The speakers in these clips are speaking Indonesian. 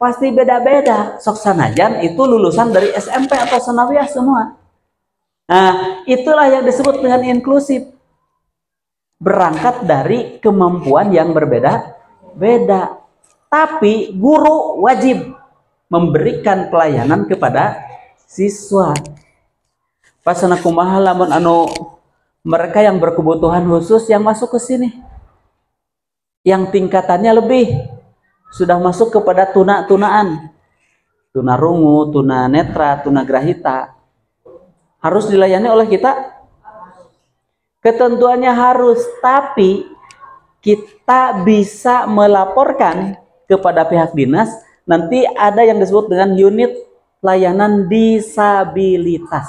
pasti beda-beda. Sok sanajan itu lulusan dari SMP atau sanawiyah semua. Nah, itulah yang disebut dengan inklusif. Berangkat dari kemampuan yang berbeda-beda. Tapi guru wajib memberikan pelayanan kepada siswa. Pasana kumaha lamun anu mereka yang berkebutuhan khusus yang masuk ke sini, yang tingkatannya lebih sudah masuk kepada tuna-tunaan, tunarungu, tunanetra, tunagrahita, harus dilayani oleh kita. Ketentuannya harus, tapi kita bisa melaporkan kepada pihak dinas. Nanti ada yang disebut dengan unit layanan disabilitas.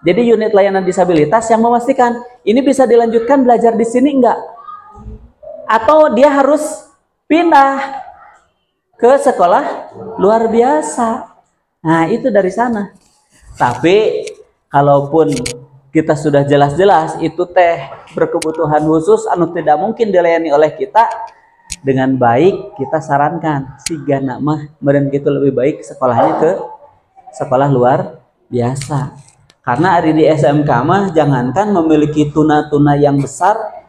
Jadi unit layanan disabilitas yang memastikan ini bisa dilanjutkan belajar di sini enggak, atau dia harus pindah ke sekolah luar biasa. Nah, itu dari sana. Tapi kalaupun kita sudah jelas-jelas itu teh berkebutuhan khusus anu tidak mungkin dilayani oleh kita, dengan baik kita sarankan sigana mah meureun kitu lebih baik sekolahnya ke sekolah luar biasa. Karena ada di SMK mah jangankan memiliki tuna-tuna yang besar,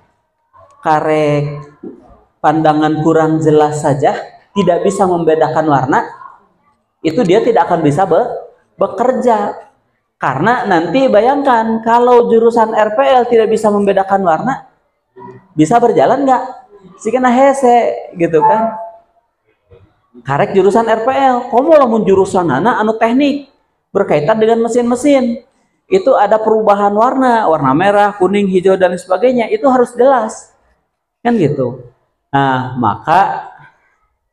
karek pandangan kurang jelas saja, tidak bisa membedakan warna, itu dia tidak akan bisa bekerja. Karena nanti bayangkan kalau jurusan RPL tidak bisa membedakan warna, bisa berjalan nggak? Sikana hese gitu kan. Karek jurusan RPL, komo lamun jurusan anu teknik berkaitan dengan mesin-mesin. Itu ada perubahan warna, warna merah, kuning, hijau dan sebagainya, itu harus jelas. Kan gitu. Nah, maka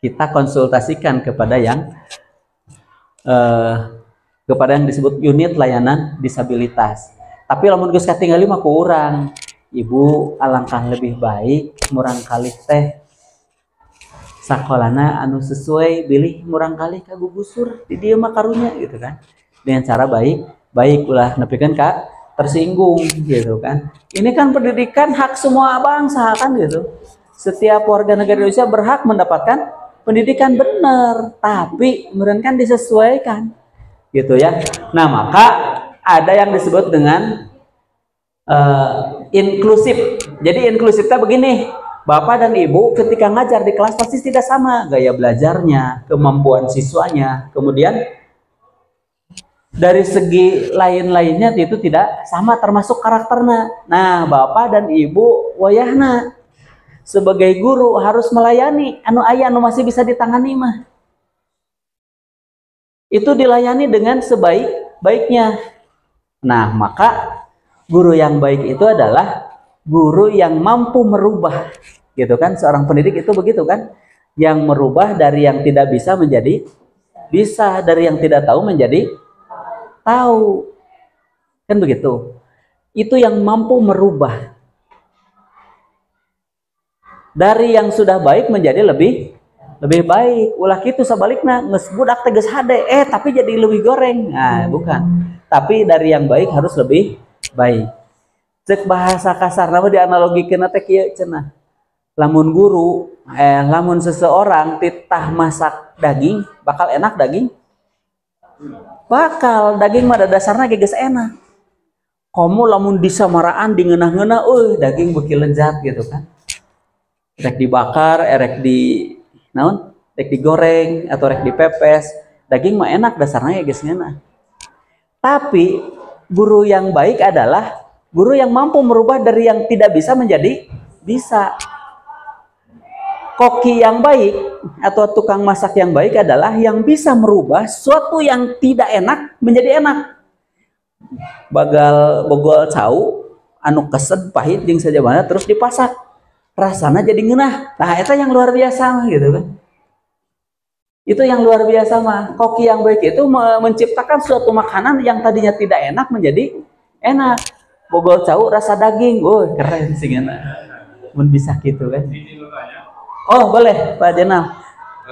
kita konsultasikan kepada yang disebut unit layanan disabilitas. Tapi lamun geus katingali mah kurang. Ibu alangkah lebih baik murang kali teh sakolana anu sesuai, bilih murang kali ka gugusur di dieu mah karunya gitu kan. Dengan cara baik ulah nepikeun ka tersinggung gitu kan. Ini kan pendidikan hak semua bangsa kan gitu. Setiap warga negara Indonesia berhak mendapatkan pendidikan benar, tapi meureun kan disesuaikan gitu ya. Nah, maka ada yang disebut dengan inklusif. Jadi inklusifnya begini, Bapak dan Ibu ketika ngajar di kelas pasti tidak sama gaya belajarnya, kemampuan siswanya, kemudian dari segi lain-lainnya itu tidak sama, termasuk karakternya. Nah, Bapak dan Ibu wayahna sebagai guru harus melayani anu aya anu masih bisa ditangani mah. Itu dilayani dengan sebaik-baiknya. Nah, maka guru yang baik itu adalah guru yang mampu merubah, gitu kan? Seorang pendidik itu begitu kan? Yang merubah dari yang tidak bisa menjadi bisa, dari yang tidak tahu menjadi tahu. Kan begitu. Itu yang mampu merubah. Dari yang sudah baik menjadi lebih baik. Ulah kitu sabalikna geus budak teh geus hade, tapi jadi lebih goreng. Nah, bukan. Tapi dari yang baik harus lebih baik. Cek bahasa kasar nama dianalogikeun teh kieu cenah. Lamun guru, lamun seseorang titah masak daging, bakal enak daging? Bakal, daging mah dasarna geus enak. Komo lamun disamaraan di ngeunah-ngeunah, daging beuki lezat gitu kan. Rek dibakar, rek di naon? Rek digoreng atau rek dipepes, daging mah enak dasarnya geus ngeunah. Tapi guru yang baik adalah guru yang mampu merubah dari yang tidak bisa menjadi bisa. Koki yang baik atau tukang masak yang baik adalah yang bisa merubah sesuatu yang tidak enak menjadi enak. Bagal bogol cau anu kesed pahit jeung sajabana terus dipasak, rasana jadi ngeunah. Nah, eta yang luar biasa gitu kan. Itu yang luar biasa mah. Koki yang baik itu menciptakan suatu makanan yang tadinya tidak enak menjadi enak. Bogol cau rasa daging, keren sih ngana. Mun bisa gitu kan. Oh, boleh Pak Jenal.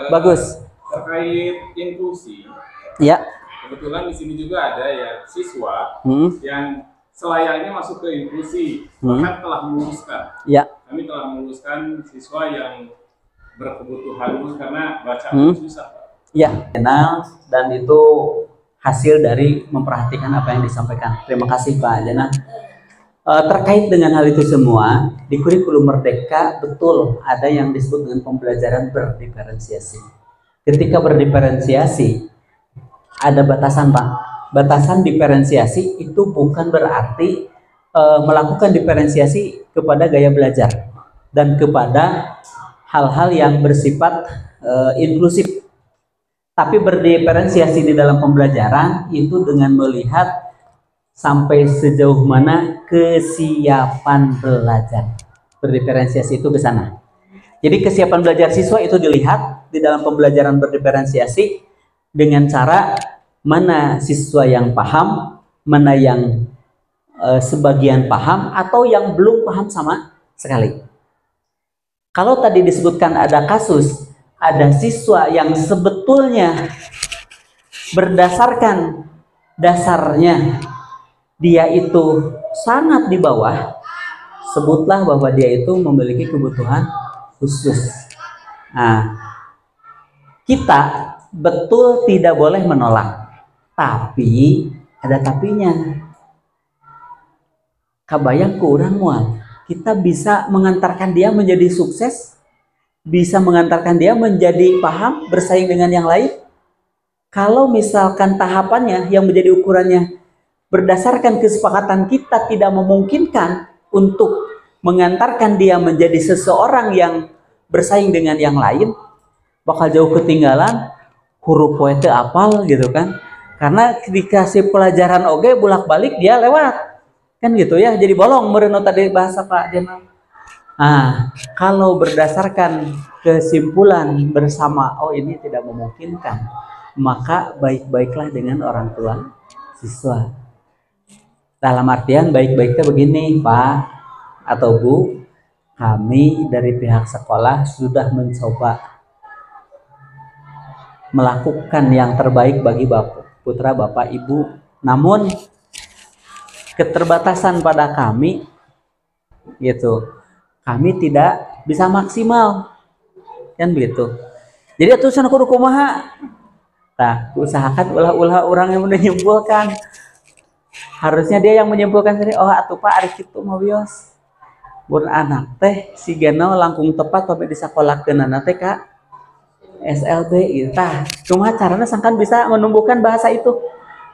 Bagus. Terkait inklusi. Ya. Kebetulan di sini juga ada ya siswa yang selayaknya masuk ke inklusi, bahkan telah meluluskan. Ya. Kami telah meluluskan siswa yang berkebutuhan khusus karena bacaan susah. Ya, kenal, dan itu hasil dari memperhatikan apa yang disampaikan. Terima kasih Pak Jana. Terkait dengan hal itu semua, di kurikulum Merdeka betul ada yang disebut dengan pembelajaran berdiferensiasi. Ketika berdiferensiasi, ada batasan Pak. Batasan diferensiasi itu bukan berarti melakukan diferensiasi kepada gaya belajar dan kepada hal-hal yang bersifat inklusif. Tapi berdiferensiasi di dalam pembelajaran itu dengan melihat sampai sejauh mana kesiapan belajar. Berdiferensiasi itu ke sana. Jadi kesiapan belajar siswa itu dilihat di dalam pembelajaran berdiferensiasi dengan cara mana siswa yang paham, mana yang sebagian paham, atau yang belum paham sama sekali. Kalau tadi disebutkan ada kasus, ada siswa yang sebetulnya berdasarkan dasarnya dia itu sangat di bawah, sebutlah bahwa dia itu memiliki kebutuhan khusus. Nah, kita betul tidak boleh menolak, tapi ada tapinya. Kabayang ke urang mual, kita bisa mengantarkan dia menjadi sukses, bisa mengantarkan dia menjadi paham, bersaing dengan yang lain. Kalau misalkan tahapannya yang menjadi ukurannya berdasarkan kesepakatan kita tidak memungkinkan untuk mengantarkan dia menjadi seseorang yang bersaing dengan yang lain, bakal jauh ketinggalan, huruf poete apal gitu kan. Karena dikasih pelajaran oge bolak-balik dia lewat. Kan gitu ya, jadi bolong mereno tadi bahasa Pak Jenal. Nah, kalau berdasarkan kesimpulan bersama, oh ini tidak memungkinkan, maka baik-baiklah dengan orang tua siswa. Dalam artian baik-baiknya begini Pak atau Bu, kami dari pihak sekolah sudah mencoba melakukan yang terbaik bagi Bapak, putra Bapak Ibu, namun keterbatasan pada kami gitu, kami tidak bisa maksimal kan begitu. Jadi atusan kudu kumaha, nah usahakan ulah-ulah orang yang menyimpulkan, harusnya dia yang menyimpulkan sendiri. Oh atuh Pak ari kitu mah wios bun anak teh si Geno langkung tepat sampai disakolahkeun anak teh ka SLB gitu. Tah kumaha carana sangkan bisa menumbuhkan bahasa itu.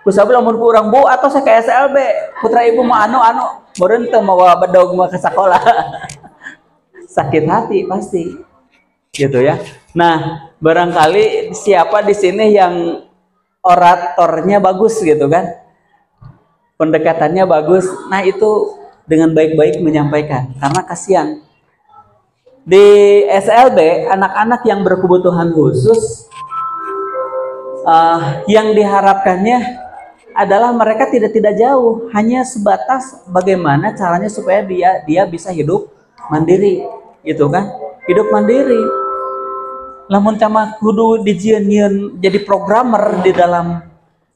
Kusabul lamun ku urang Bu atau saya ke SLB, putra ibu mah anu meureun teu mawa bedog mah ke sekolah. Sakit hati pasti. Gitu ya. Nah, barangkali siapa di sini yang oratornya bagus gitu kan? Pendekatannya bagus. Nah, itu dengan baik-baik menyampaikan, karena kasihan. Di SLB, anak-anak yang berkebutuhan khusus yang diharapkannya adalah mereka tidak jauh, hanya sebatas bagaimana caranya supaya dia bisa hidup mandiri, gitu kan? Hidup mandiri. Lamun cama kudu dijieun jadi programmer di dalam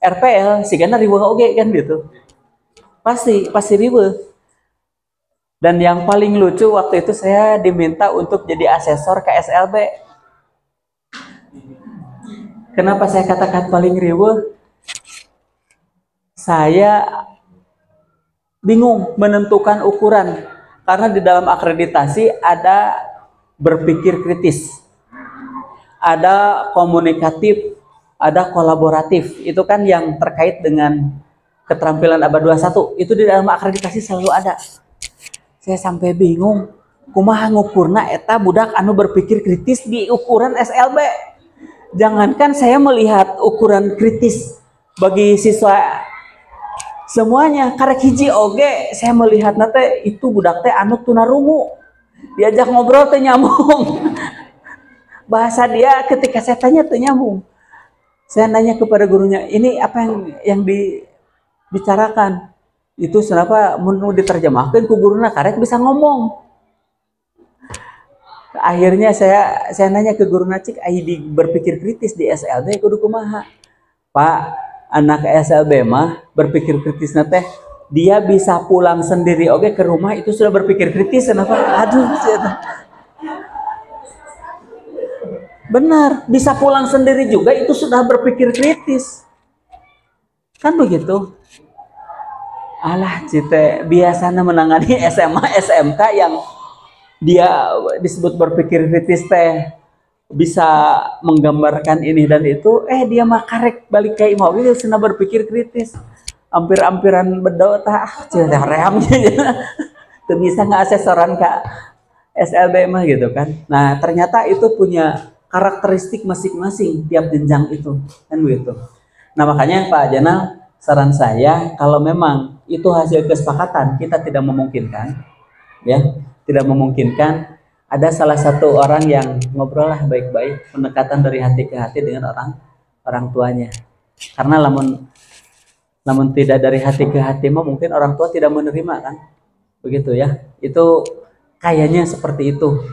RPL, sigana riweuh oge kan gitu. Pasti riweuh. Dan yang paling lucu waktu itu saya diminta untuk jadi asesor ke SLB. Kenapa saya katakan paling riweuh? Saya bingung menentukan ukuran, karena di dalam akreditasi ada berpikir kritis, ada komunikatif, ada kolaboratif. Itu kan yang terkait dengan keterampilan abad 21. Itu di dalam akreditasi selalu ada. Saya sampai bingung, kumaha ngukurna eta budak anu berpikir kritis di ukuran SLB. Jangankan saya melihat ukuran kritis bagi siswa semuanya, karek hiji oge saya melihat nate itu budak teh anu tunarungu, diajak ngobrol teh nyambung. Bahasa dia ketika saya tanya teh nyambung. Saya nanya kepada gurunya, ini apa yang dibicarakan? Itu kenapa mau diterjemahkan ku guruna karek bisa ngomong. Akhirnya saya nanya ke guru cik, di berpikir kritis di SLB kudu kumaha? Pak, anak SLB mah berpikir kritis teh dia bisa pulang sendiri oke ke rumah itu sudah berpikir kritis. Kenapa? Aduh, Benar, bisa pulang sendiri juga itu sudah berpikir kritis. Kan begitu. Alah, cite biasanya menangani SMA, SMK yang dia disebut berpikir kritis teh bisa menggambarkan ini dan itu, dia mah karek balik kayak mau sena berpikir kritis. Hampir-hampiran bedot cita reamnya. Tuh bisa ngeasesoran ke SLB mah gitu kan. Nah, ternyata itu punya karakteristik masing-masing tiap jenjang itu kan begitu. Nah, makanya Pak Janal, saran saya kalau memang itu hasil kesepakatan kita tidak memungkinkan, ya tidak memungkinkan, ada salah satu orang yang ngobrol lah baik-baik, pendekatan dari hati ke hati dengan orang tuanya. Karena namun tidak dari hati ke hati mah mungkin orang tua tidak menerima kan, begitu ya. Itu kayaknya seperti itu,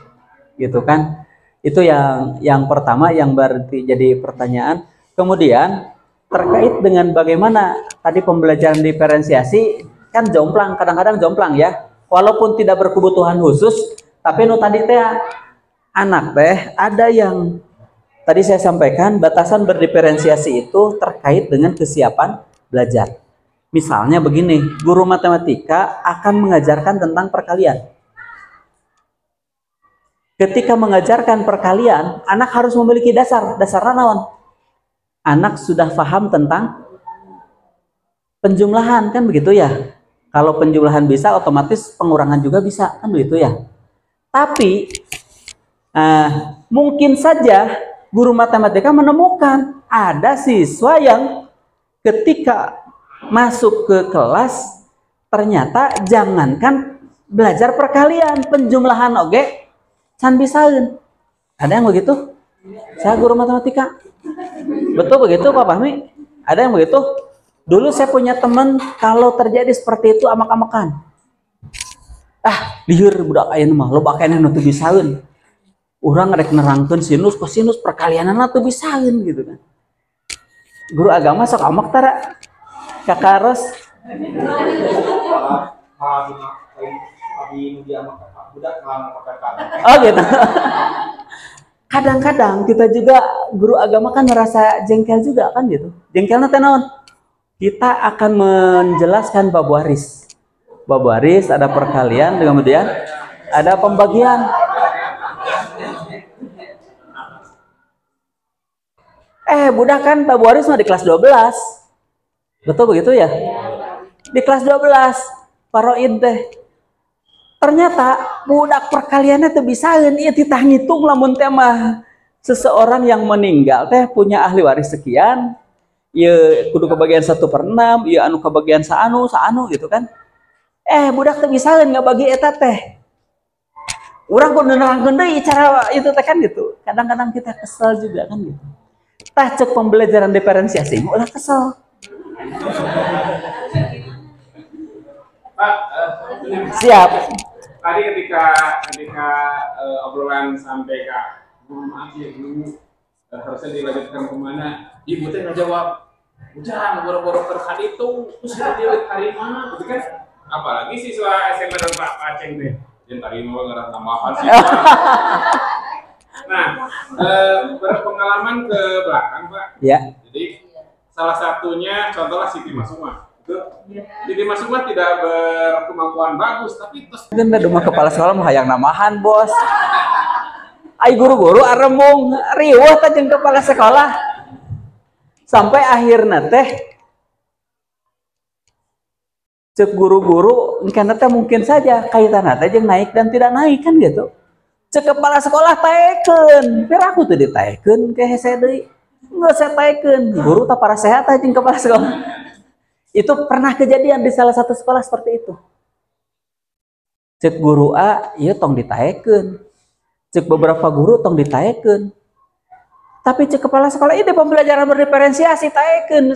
gitu kan. Itu yang pertama yang berarti jadi pertanyaan. Kemudian terkait dengan bagaimana tadi pembelajaran diferensiasi, kan jomplang, kadang-kadang jomplang ya, walaupun tidak berkebutuhan khusus, tapi nu tadi teh anak teh ada yang tadi saya sampaikan batasan berdiferensiasi itu terkait dengan kesiapan belajar. Misalnya begini, guru matematika akan mengajarkan tentang perkalian. Ketika mengajarkan perkalian, anak harus memiliki dasar naon. Anak sudah paham tentang penjumlahan, kan begitu ya. Kalau penjumlahan bisa, otomatis pengurangan juga bisa, kan begitu ya. Tapi mungkin saja guru matematika menemukan ada siswa yang ketika masuk ke kelas ternyata jangankan belajar perkalian, penjumlahan oge can bisaeun. Ada yang begitu? Saya guru matematika. Betul begitu Pak Fahmi? Ada yang begitu? Dulu saya punya teman kalau terjadi seperti itu amak-amakan. Liur budak aya mah loba keneh nu teu bisaeun. Urang rek nerangkeun sinus kosinus perkalianana teu bisaeun gitu kan. Guru agama sok amak tara. Kakaros. Oh gitu. Kadang-kadang kita juga guru agama kan merasa jengkel juga kan gitu. Jengkelnya teh naon? Kita akan menjelaskan bab waris. Bab waris ada perkalian, kemudian ada pembagian. Budak kan bab waris mah di kelas 12. Betul begitu ya? Di kelas 12 paroid teh. Ternyata budak perkaliannya teu bisaeun ieu titah ngitung lamun teh mah seseorang yang meninggal teh punya ahli waris sekian, ieu kudu kebagian 1/6, ieu anu kebagian saanu gitu kan. Budak teu bisaeun ngabagi eta teh. Urang kudu nerangkeun deui cara itu teh kan gitu. Kadang-kadang kita kesel juga kan gitu. Tah cek pembelajaran diferensiasi ulah kesel. Pak, siap. Tadi ketika obrolan sampai ke maaf ya dulu harusnya dilanjutkan kemana, ibu teh nggak jawab, udah boro-boro terkait itu terus dia hari mana, gitu kan? Apalagi siswa SMA dan Pak Aceng deh, yang tadi mau ngerasa nama apa sih? Nah, berpengalaman ke belakang Pak. Ya. Jadi salah satunya contohlah Siti Masuma. Jadi Mas Umar tidak berkemampuan bagus, tapi terus kan rumah kepala sekolah mah hayang namahan bos. Ai guru-guru arembung riweuh teh jeung kepala sekolah. Sampai akhirna teh cek guru-guru karena teh mungkin saja kaitanna teh jeung naik dan tidak naik kan gitu. Cek kepala sekolah taekeun, pir aku teh ditaekeun ke hese deui. Enggak saya taekeun, guru teh para sehat aja jeung kepala sekolah. Itu pernah kejadian di salah satu sekolah seperti itu. Cek guru A, iya tong ditaekeun. Cek beberapa guru tong ditaekeun. Tapi cek kepala sekolah ini pembelajaran berdiferensiasi taekeun.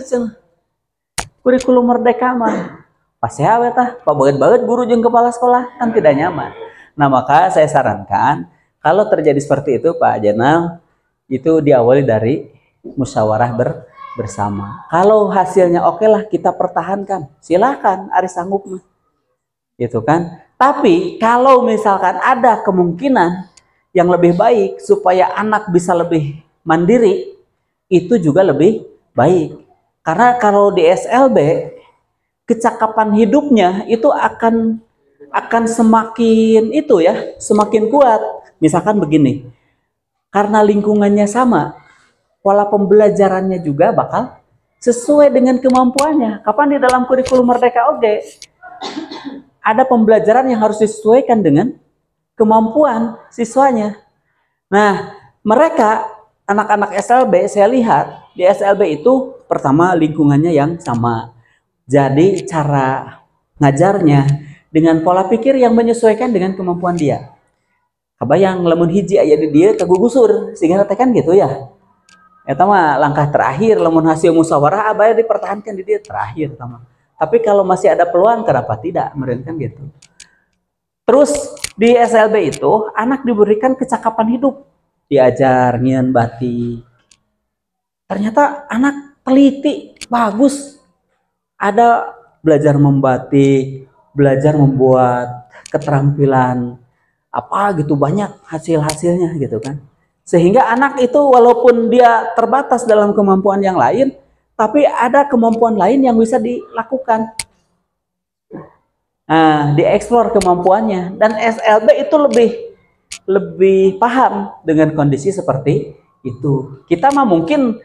Kurikulum merdeka mah. Pas ya tah, pabaget-baget guru jeung kepala sekolah kan tidak nyaman. Nah, maka saya sarankan kalau terjadi seperti itu Pak Jenal, itu diawali dari musyawarah bersama. Kalau hasilnya oke lah kita pertahankan, silakan ari sanggup gitu kan. Tapi kalau misalkan ada kemungkinan yang lebih baik supaya anak bisa lebih mandiri, itu juga lebih baik. Karena kalau di SLB, kecakapan hidupnya itu akan semakin itu ya, semakin kuat. Misalkan begini, karena lingkungannya sama, pola pembelajarannya juga bakal sesuai dengan kemampuannya. Kapan di dalam kurikulum Merdeka Oke, ada pembelajaran yang harus disesuaikan dengan kemampuan siswanya. Nah, mereka anak-anak SLB, saya lihat di SLB itu pertama lingkungannya yang sama. Jadi cara ngajarnya dengan pola pikir yang menyesuaikan dengan kemampuan dia. Kabayang lamun hiji aya di dia kagugusur, sehingga kan gitu ya. Eta mah langkah terakhir lamun hasil musyawarah abaya dipertahankan di dia terakhir sama. Tapi kalau masih ada peluang kenapa tidak? Meren kan gitu. Terus di SLB itu anak diberikan kecakapan hidup, diajar nyian batik. Ternyata anak teliti, bagus. Ada belajar membatik, belajar membuat keterampilan apa gitu, banyak hasil-hasilnya gitu kan. Sehingga anak itu walaupun dia terbatas dalam kemampuan yang lain, tapi ada kemampuan lain yang bisa dilakukan. Nah, dieksplor kemampuannya, dan SLB itu lebih paham dengan kondisi seperti itu. Kita mah mungkin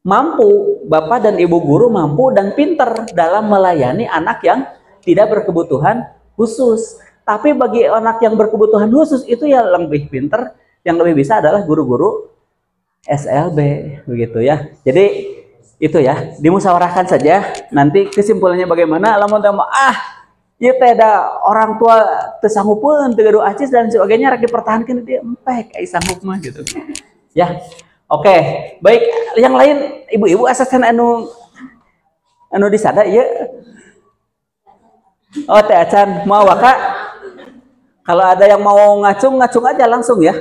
mampu, Bapak dan Ibu guru mampu dan pinter dalam melayani anak yang tidak berkebutuhan khusus. Tapi bagi anak yang berkebutuhan khusus itu yang lebih pinter, yang lebih bisa adalah guru-guru SLB, begitu ya. Jadi itu ya, dimusyawarahkan saja. Nanti kesimpulannya bagaimana? Lamun ieu teh da orang tua teu sanggupeun, teu gaduh acis dan sebagainya rek dipertahankeun dia empek ai sanggup mah gitu. Ya. Oke, baik. Yang lain ibu-ibu asisten anu disada ieu. Oh, teh acan mau Kak. Kalau ada yang mau ngacung aja langsung ya.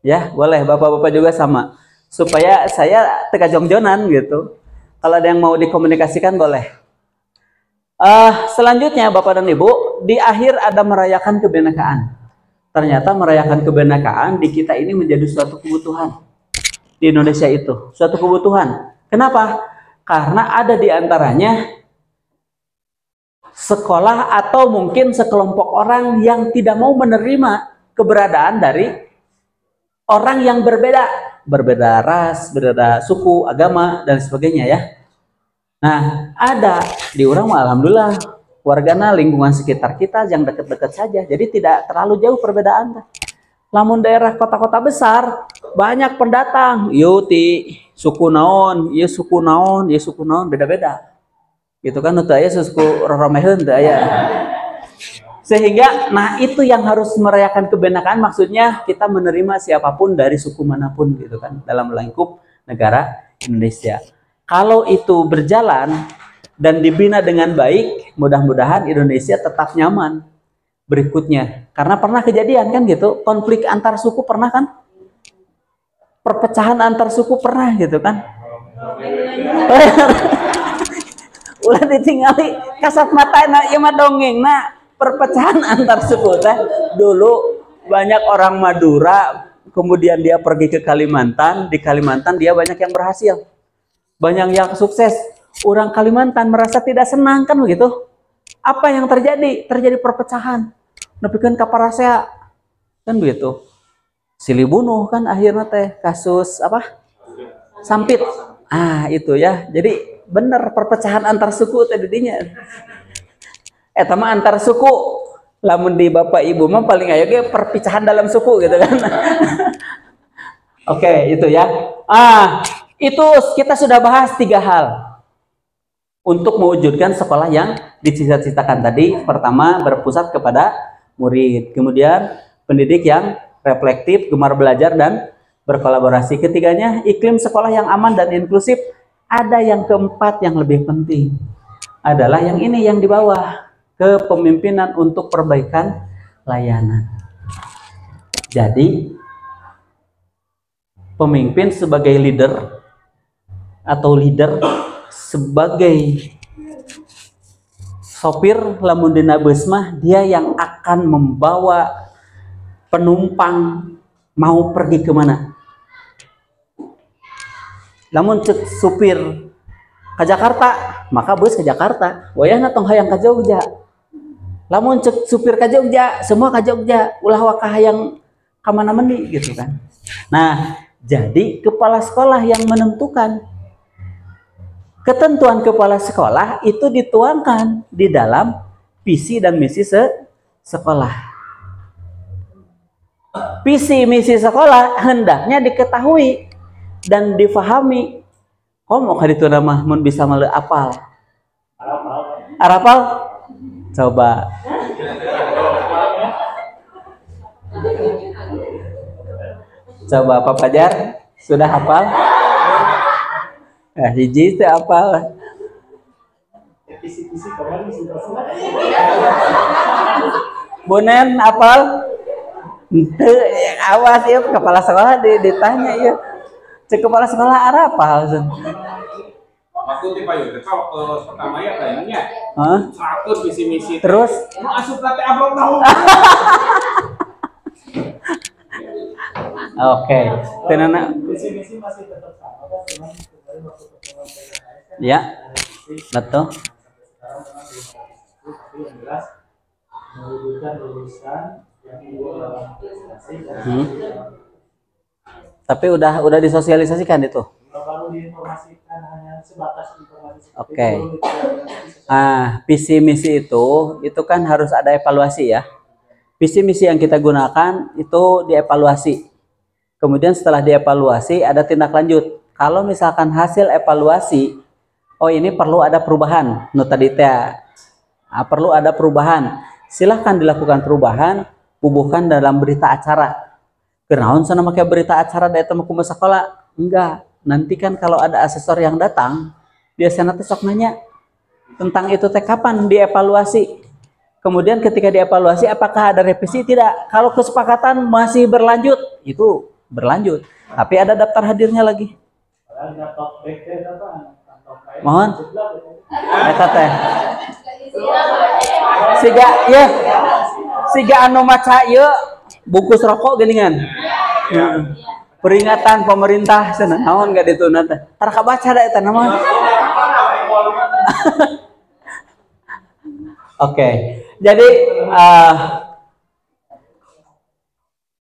Ya, boleh. Bapak-bapak juga sama. Supaya saya teka jongjonan gitu. Kalau ada yang mau dikomunikasikan boleh. Selanjutnya Bapak dan Ibu, di akhir ada merayakan kebinekaan. Ternyata merayakan kebinekaan di kita ini menjadi suatu kebutuhan. Di Indonesia itu, suatu kebutuhan. Kenapa? Karena ada di antaranya sekolah atau mungkin sekelompok orang yang tidak mau menerima keberadaan dari orang yang berbeda ras, berbeda suku, agama, dan sebagainya ya. Nah, ada di orang alhamdulillah wargana lingkungan sekitar kita yang dekat-dekat saja, jadi tidak terlalu jauh perbedaan. Lamun daerah kota-kota besar banyak pendatang, ti suku naon, suku naon, beda-beda. Gitu kan, teu aya suku roromeheun teu aya. Sehingga nah itu yang harus merayakan kebinekaan, maksudnya kita menerima siapapun dari suku manapun gitu kan dalam lingkup negara Indonesia. Kalau itu berjalan dan dibina dengan baik, mudah-mudahan Indonesia tetap nyaman berikutnya. Karena pernah kejadian kan gitu, konflik antar suku pernah kan? Perpecahan antar suku pernah gitu kan? Ulah ditinggali kasat mata ieu mah dongeng. Nah, perpecahan antar suku teh dulu banyak orang Madura, kemudian dia pergi ke Kalimantan, di Kalimantan dia banyak yang berhasil. Banyak yang sukses. Orang Kalimantan merasa tidak senang kan begitu. Apa yang terjadi? Terjadi perpecahan. Nepikeun ka Parasea. Kan begitu. Silih bunuh kan akhirnya teh kasus apa? Sampit. Itu ya. Jadi bener perpecahan antar suku teh didinya. Eta mah antar suku. Lamun di Bapak Ibu mah paling aya ge perpecahan dalam suku gitu kan. Oke, itu ya. Itu kita sudah bahas 3 hal untuk mewujudkan sekolah yang dicita-citakan tadi. Pertama, berpusat kepada murid. Kemudian, pendidik yang reflektif, gemar belajar, dan berkolaborasi. Ketiganya, iklim sekolah yang aman dan inklusif. Ada yang keempat yang lebih penting. Adalah yang ini, yang di bawah. Kepemimpinan untuk perbaikan layanan. Jadi, pemimpin sebagai leader atau leader sebagai sopir lamun dina bus mah dia yang akan membawa penumpang mau pergi kemana. Namun cek supir ke Jakarta, maka bus ke Jakarta. Wayahna tong hayang ke Jogja. Lamun cek supir ke Jogja, semua ke Jogja. Ulah waka hayang ke mana meni gitu kan. Nah, jadi kepala sekolah yang menentukan. Ketentuan kepala sekolah itu dituangkan di dalam visi dan misi sekolah. Visi misi sekolah hendaknya diketahui dan difahami. Komo kaditu nama mun bisa male apal. Arapal? Coba. Coba Pak Fajar, sudah hafal? Hiji teh apal. Bonen apal? Awas ya kepala sekolah ditanya ya. Cek kepala sekolah arapal. Maksudnya Pak Yul, kalau pertama ya kayaknya 100 visi-misi. Terus? Asup latih upload tahu. Oke, tenana. Visi-misi masih tetap sama kan, cuman kemarin waktu pertemuan PKS kan Ya, betul. tapi yang jelas mewujudkan lulusan yang unggul dalam prestasi dan Tapi udah disosialisasikan itu. baru diinformasikan hanya sebatas informasi. Oke. Visi misi itu kan harus ada evaluasi ya. Visi misi yang kita gunakan itu dievaluasi. Kemudian setelah dievaluasi ada tindak lanjut. Kalau misalkan hasil evaluasi, oh ini perlu ada perubahan, tadi perlu ada perubahan. Silahkan dilakukan perubahan, bubuhkan dalam berita acara. Kenaon sana make berita acara dari teman kumaha sekolah? Enggak. Nanti kan kalau ada asesor yang datang, biasanya sok nanya tentang itu teh kapan dievaluasi. Kemudian ketika dievaluasi apakah ada revisi? Tidak. Kalau kesepakatan masih berlanjut, itu berlanjut. Tapi ada daftar hadirnya lagi. Mohon. Eta teh. Siga anu maca ieu bungkus rokok geuningan. Peringatan pemerintah cenah naon gak dituna teh. Tar kabaca da eta naon. Oke. Jadi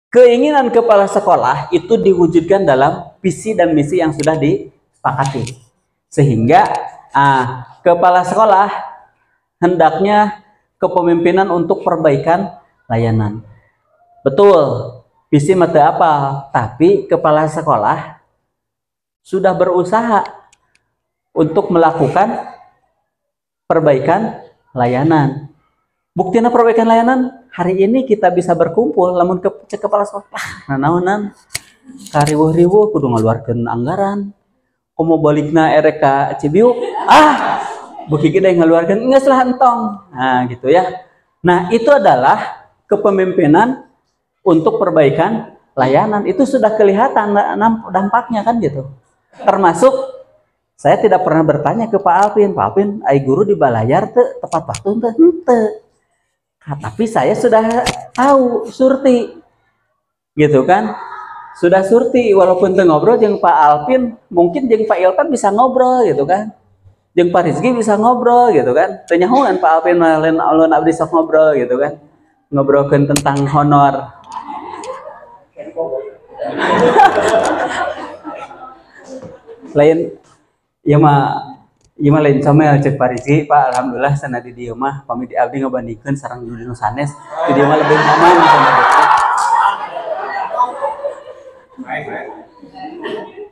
keinginan kepala sekolah itu diwujudkan dalam visi dan misi yang sudah disepakati. Sehingga kepala sekolah hendaknya kepemimpinan untuk perbaikan layanan. Betul, visi mata apa, tapi kepala sekolah sudah berusaha untuk melakukan perbaikan layanan. Buktinya perbaikan layanan, hari ini kita bisa berkumpul lamun cek kepala sekolah. Naonan kariweuh-riweuh kudu ngaluarkeun anggaran. Komo balikna erek ka Cibiuk, beuki gede ngaluarkeun geus lah entong. Nah, gitu ya. Nah, itu adalah kepemimpinan untuk perbaikan layanan. Itu sudah kelihatan dampaknya kan gitu. Termasuk saya tidak pernah bertanya ke Pak Alvin, ai guru di Balayar teu tepat waktu teu. Tapi saya sudah tahu surti. Gitu kan? Sudah surti walaupun teu ngobrol jeung Pak Alvin, mungkin jeung Pak Ilkan bisa ngobrol gitu kan. Jeung Pak Rizky bisa ngobrol gitu kan. Teu nyahoan Pak Alvin lain alun abdi sok ngobrol gitu kan. Ngobrolkeun tentang honor. Lain ya mah lain comel cek Pak Rizky, Pak alhamdulillah sana di dieu mah pami di abdi ngabandingkeun sareng di nu sanes, di dieu mah lebih nyaman sana gitu.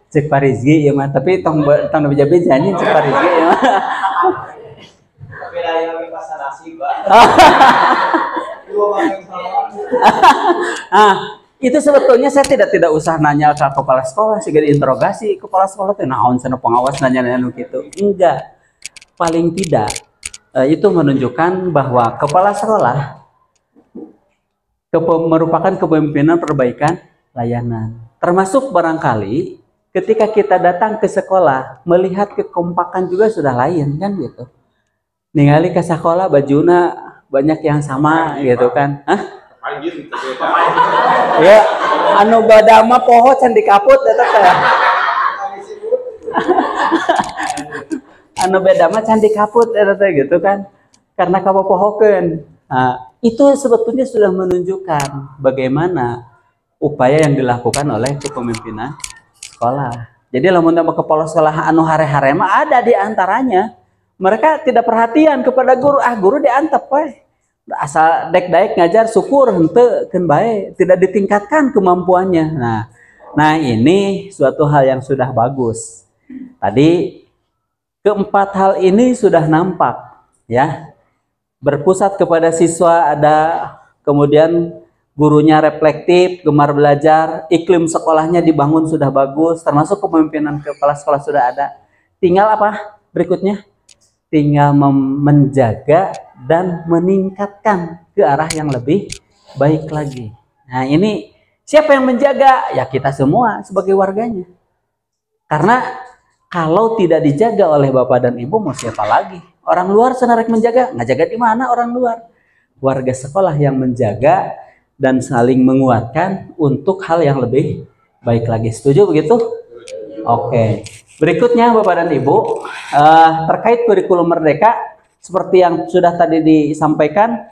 Cek Pak Rizky ya mah tapi tong beja-beja nya cek Pak Rizky ya mah. Tapi lain lagi pasar nasi, Pak. Itu sebetulnya saya tidak usah nanya ke kepala sekolah, sehingga diinterogasi kepala sekolah teh naon cenah pengawas nanya gitu. Enggak. Paling tidak itu menunjukkan bahwa kepala sekolah merupakan kepemimpinan perbaikan layanan. Termasuk barangkali ketika kita datang ke sekolah melihat kekompakan juga sudah lain kan gitu. Ningali ke sekolah bajuna banyak yang sama gitu kan. Anjir itu beda. Ya, anu badama poho can dikaput eta teh. Anu beda mah can dikaput eta teh gitu kan. Karena kapopohokeun. Nah, itu sebetulnya sudah menunjukkan bagaimana upaya yang dilakukan oleh kepemimpinan sekolah. Jadi lamun nama kepala sekolah anu hare-hare mah ada di antaranya. Mereka tidak perhatian kepada guru, guru diantep we. Asal dek-daek ngajar syukur henteu keun bae, tidak ditingkatkan kemampuannya. Nah ini suatu hal yang sudah bagus. Tadi keempat hal ini sudah nampak ya. Berpusat kepada siswa ada, kemudian gurunya reflektif, gemar belajar, iklim sekolahnya dibangun sudah bagus, termasuk kepemimpinan kepala sekolah sudah ada. Tinggal apa berikutnya? Tinggal menjaga dan meningkatkan ke arah yang lebih baik lagi. Nah ini siapa yang menjaga? Ya kita semua sebagai warganya. Karena kalau tidak dijaga oleh bapak dan ibu mau siapa lagi? Orang luar senarek menjaga, nggak jaga di mana orang luar? Warga sekolah yang menjaga dan saling menguatkan untuk hal yang lebih baik lagi. Setuju begitu? Oke. Berikutnya Bapak dan Ibu, terkait kurikulum Merdeka, seperti yang sudah tadi disampaikan,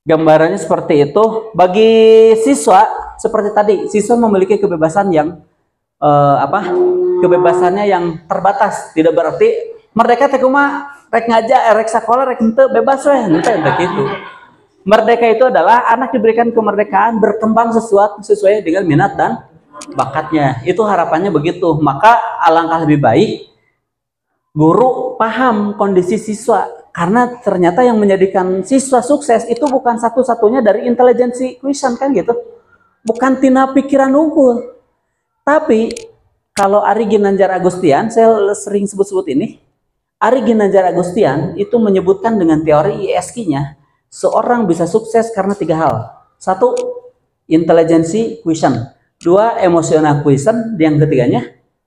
gambarannya seperti itu. Bagi siswa, seperti tadi, siswa memiliki kebebasan yang kebebasannya yang terbatas. Tidak berarti merdeka teh kumaha rek ngajar, rek sakola, rek henteu bebas weh, henteu gitu. Merdeka itu adalah anak diberikan kemerdekaan berkembang sesuai dengan minat dan bakatnya. Itu harapannya begitu. Maka alangkah lebih baik guru paham kondisi siswa, karena ternyata yang menjadikan siswa sukses itu bukan satu-satunya dari intelijensi quotient kan gitu. Bukan tina pikiran unggul. Tapi kalau Ari Ginanjar Agustian, saya sering sebut-sebut ini, Ari Ginanjar Agustian itu menyebutkan dengan teori ISQ-nya, seorang bisa sukses karena 3 hal. 1, intelijensi quotient. 2, emosional quotient. Yang ketiganya,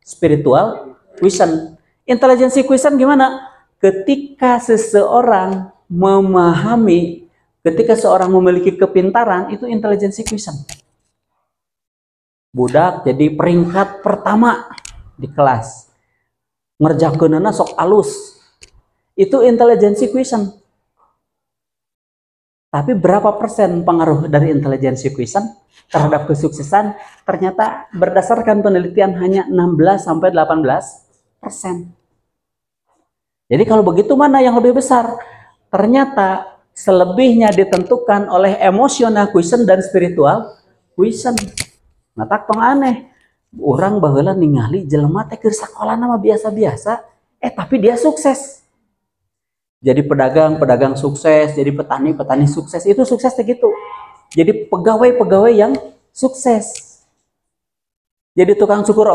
spiritual quotient. Intelijensi quotient gimana? Ketika seseorang memahami, ketika seorang memiliki kepintaran, itu intelijensi quotient. Budak jadi peringkat pertama di kelas. Ngerjakeunana sok alus. Itu intelijensi quotient. Tapi berapa persen pengaruh dari intelijensi quotient terhadap kesuksesan? Ternyata berdasarkan penelitian hanya 16-18%. Jadi kalau begitu mana yang lebih besar? Ternyata selebihnya ditentukan oleh emosional quotient dan spiritual quotient. Nah tak tong aneh. Orang baheula ningali jelema teh keur sakola nama biasa-biasa, tapi dia sukses. Jadi pedagang sukses, jadi petani sukses. Itu sukses gitu. Jadi pegawai yang sukses. Jadi tukang cukur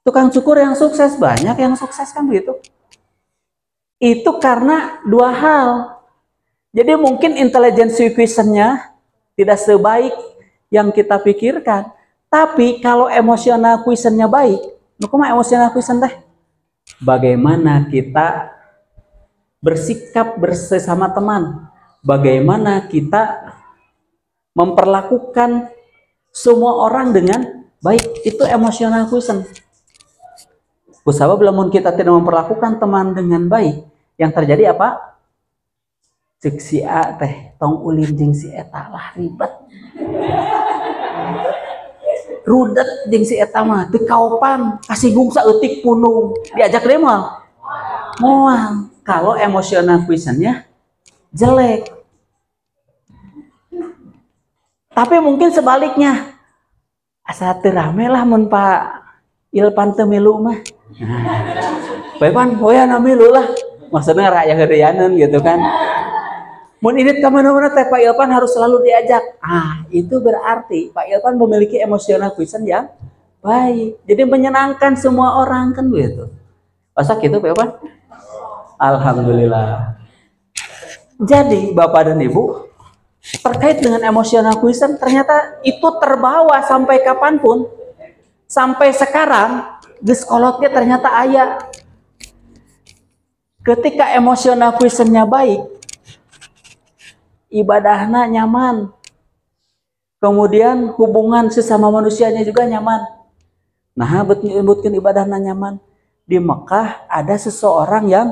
tukang cukur yang sukses, banyak yang sukses kan begitu. Itu karena 2 hal. Jadi mungkin intelijensi quotient-nya tidak sebaik yang kita pikirkan. Tapi kalau emosional quotient-nya baik, nukumaha emosional quotient teh? Bagaimana kita bersikap bersama teman, bagaimana kita memperlakukan semua orang dengan baik, itu emosional quotient. Kusabab lamun kita tidak memperlakukan teman dengan baik, yang terjadi apa? Cek si A teh tong ulin jeung si eta lah ribet. Rudet jeung si eta mah teu kaopan, kasih gungsa eutik punung, diajak deh moal. Moal. Kalau emosional quotient-nya jelek. Tapi mungkin sebaliknya. Asa teu rame lah mun Pak Ilpan teu milu mah. Pak Ilpan hoyan milu lah. Maksudnya raya heureyaneun gitu kan. Mun ini kemana-mana teh Pak Ilpan harus selalu diajak. Itu berarti Pak Ilpan memiliki emosional quotient yang baik. Jadi menyenangkan semua orang kan begitu. Masa gitu Pak Ilpan? Alhamdulillah. Jadi Bapak dan Ibu, terkait dengan emosional quotient ternyata itu terbawa sampai kapanpun. Sampai sekarang geus kolotnya ternyata aya. Ketika emosional quotient-nya baik, ibadahna nyaman. Kemudian hubungan sesama manusianya juga nyaman. Nah, betulkan ibadahna nyaman. Di Mekah ada seseorang yang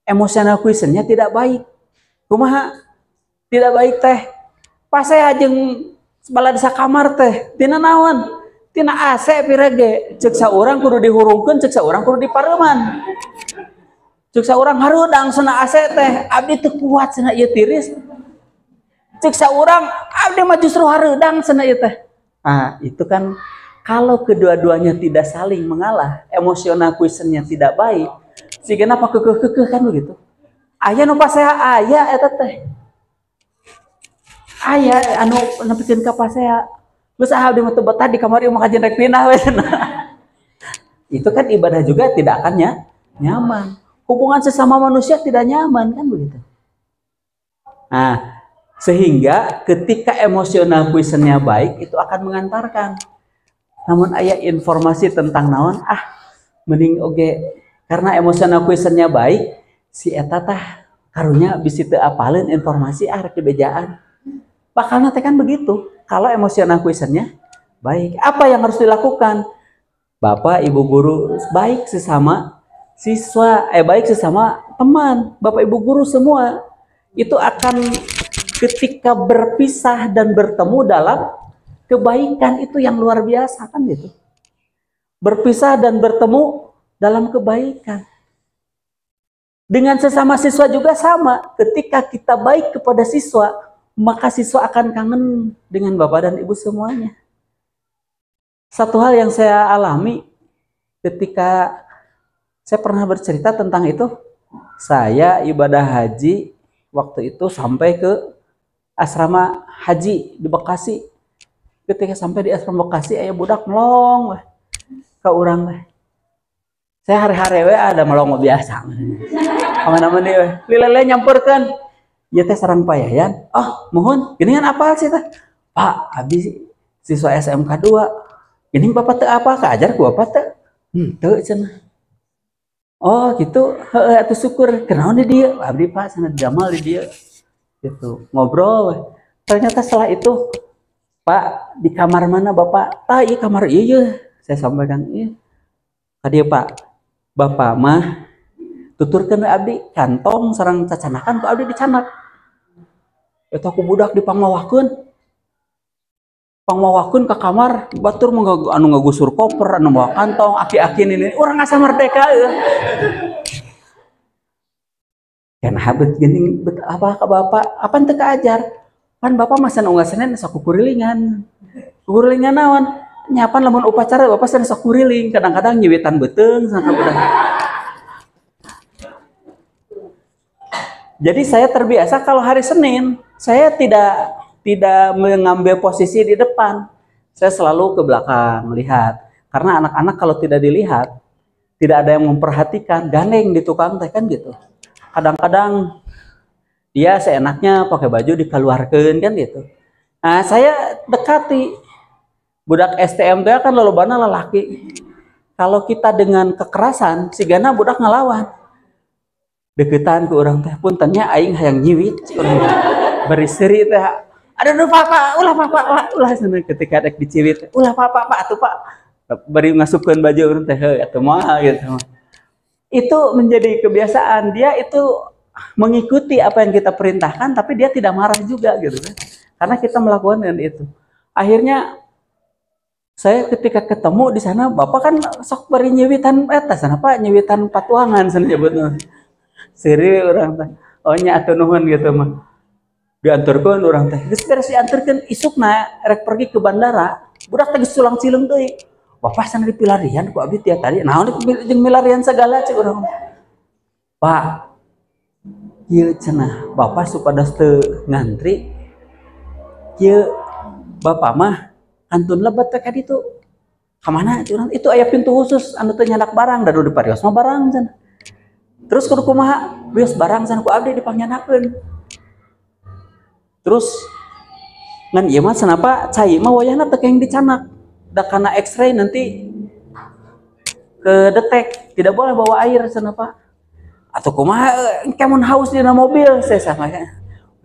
emosional questionnnya tidak baik. Kumaha? Tidak baik teh. Pas saya jeung balad sakamar teh, tina naon? Tina AC pirege. Ceuk saurang kudu dihurungkeun, ceuk saurang kudu dipareuman. Ceuk saurang harudang cenah AC teh, abdi teu kuat cenah ieu tiris. Ceuk saurang abdi mah justru harudang cenah ieu teh. Nah, itu kan kalau kedua-duanya tidak saling mengalah, emosional questionnnya tidak baik, sigana apa kekeh-kekeh kan begitu. Aya nu pasea aya eta teh. Aya anu nepikeun ka pasea. Geus abdi mah teu betah di kamar ieu mah kajen rek pindah we cenah. Itu kan ibadah juga tidak akan nyaman. Hubungan sesama manusia tidak nyaman kan begitu. Nah, sehingga ketika emosional questionnnya baik itu akan mengantarkan. Namun aya informasi tentang naon mending oge karena emosional questionnnya baik si eta tah karunya bisi teu apaleun informasi rek dibejaan. Bakalna teh kan begitu. Kalau emosional questionnnya baik, apa yang harus dilakukan? Bapak Ibu guru baik sesama siswa, baik sesama teman, Bapak Ibu guru semua itu akan ketika berpisah dan bertemu dalam kebaikan itu yang luar biasa kan gitu. Berpisah dan bertemu dalam kebaikan. Dengan sesama siswa juga sama. Ketika kita baik kepada siswa, maka siswa akan kangen dengan Bapak dan Ibu semuanya. Satu hal yang saya alami ketika saya pernah bercerita tentang itu, saya ibadah haji waktu itu sampai ke asrama haji di Bekasi. Ketika sampai di asrama Bekasi, aya budak melong ka urang teh. Saya hari-hari we ada melong biasa. Aman-aman deui we. Lilele nyamperkeun. Ieu teh sareng Pak Yayan. Oh, mohon, geuningan apa sih teh? Pak, abdi siswa SMK 2. Geuning Bapak teu apa kaajar ku Bapak teu? Teu cenah. Oh, gitu. Heueuh atuh syukur. Kenaon di dieu? Abdi Pak cenah damal di dieu. Gitu. Ngobrol we. Ternyata setelah itu, Pak, di kamar mana Bapak? Iya kamar iya. Saya sampaikan, iya. Tadi Pak, Bapak mah tuturkeun abdi kantong sareng cacanakan ku abdi dicanak. Eta ku budak dipangmawakeun. Pangmawakeun ka kamar, batur anu ngagusur koper, anu bawa kantong, aki-aki ini urang asa merdeka eueuh. Kenah bet geuning bet apa ka Bapak? Apa teu kaajar? Kan Bapak masa unggal Senin sok kurilingan. Kurilingan naon? Nyapan lamun upacara Bapak sen sok kuriling, kadang-kadang nyiwitan beuteung sana budak. Jadi saya terbiasa kalau hari Senin saya tidak mengambil posisi di depan. Saya selalu ke belakang melihat. Karena anak-anak kalau tidak dilihat, tidak ada yang memperhatikan, gandeng di tukang teh kan gitu. Kadang-kadang dia seenaknya pakai baju dikeluarkan kan gitu. Nah, saya dekati budak STM teh kan lolobana lalaki. Kalau kita dengan kekerasan, sigana budak ngelawan. Deketan ke orang teh puntennya aing hayang nyiwit urang beri seri teh. Aduh Papa, ulah Papa, ulah cenah ketika rek diciwit. Ulah Papa, atuh Pak. Beri ngasupkeun baju urang teh atuh moal gitu. Itu menjadi kebiasaan, dia itu mengikuti apa yang kita perintahkan tapi dia tidak marah juga gitu kan. Karena kita melakukan dengan itu. Akhirnya saya ketika ketemu di sana, Bapak kan sok beri nyewitan eta sana Pak, nyewitan patuangan sana nyebutna. Seri orang teh. Oh nya atuh nuhun gitu mah. Dianturkeun urang teh. Geus beres dianturkeun isukna rek pergi ke bandara, budak teh geus sulang cileung deui. Bapak sana dipilarian ku abdi tiap tadi. Naon jeung milarian segala cek urang. Pak, ieu cenah Bapak supados teu ngantri. Ieu Bapak mah antun lebat teh ka ditu. Ka mana curang? Itu aya pintu khusus anu teu nyandak barang, da di parios mah barang cenah. Terus kudu kumaha? Bios barang sana ku abdi dipangyanakeun. Terus ngan ieu mah cenapa cai mah wayahna teu keng dicanak. Da kana X-ray nanti ke detek, tidak boleh bawa air cenapa. Atau kumaha kemun haus dina mobil saya sampaikan.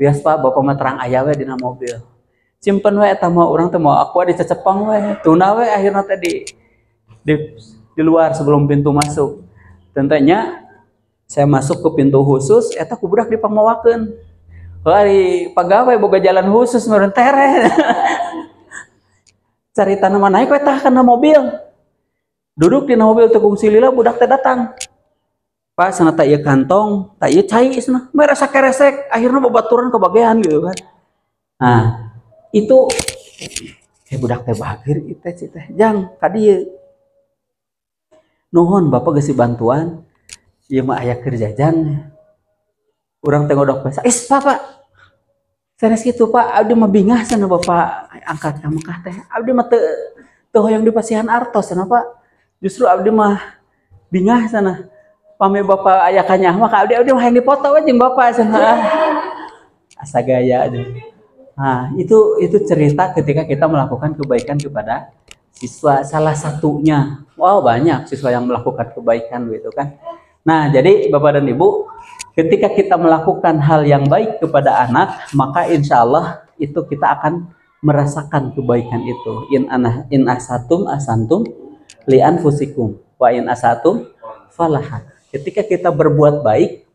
Bias Pak, Bapak mah terang aya we dina mobil. Simpen we eta mah urang teh mau aku dicecepang we. Tuna we akhirna teh di luar sebelum pintu masuk. Tentunya saya masuk ke pintu khusus eta ku budak dipamawakeun. Hari pagawe boga jalan khusus meureun tere. Carita nama naik we tah kana mobil. Duduk di mobil tegung silila budak teh datang. Pak sana tak ieu kantong, tak ieu cai sana. Merasa keresek, akhirnya babaturan ke bagian gitu kan. Nah, itu budak teh bagir ieu teh jang ka dieu. Nuhun Bapak geus bantuan. Ieu mah aya keur jajan. Urang teh ngodok pesa. Pak. Sanes kitu Pak, abdi mah bingah sana Bapak angkat ka Mekah teh. Abdi mah teu hoyong di pasihan artos sana Pak. Justru abdi mah bingah sana. Pame Bapak aya kanyah mah abdi mah hayang dipoto we jeung Bapak sana. Asa gaya aja. Nah, itu cerita ketika kita melakukan kebaikan kepada siswa, salah satunya. Wow, banyak siswa yang melakukan kebaikan gitu kan. Nah, jadi Bapak dan Ibu, ketika kita melakukan hal yang baik kepada anak, maka insya Allah itu kita akan merasakan kebaikan itu. In asatum asantum li anfusikum wa in asatum falaha. Ketika kita berbuat baik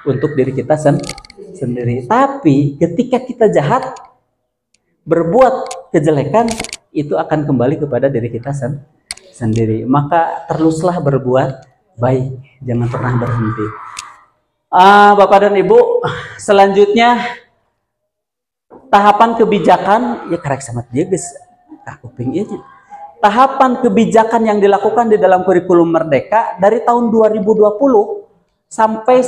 untuk diri kita sendiri. Tapi ketika kita jahat, berbuat kejelekan, itu akan kembali kepada diri kita sendiri. Maka teruslah berbuat baik, jangan pernah berhenti. Bapak dan Ibu, selanjutnya tahapan kebijakan, ya karek sama dia guys, kuping ieu. Tahapan kebijakan yang dilakukan di dalam kurikulum Merdeka dari tahun 2020 sampai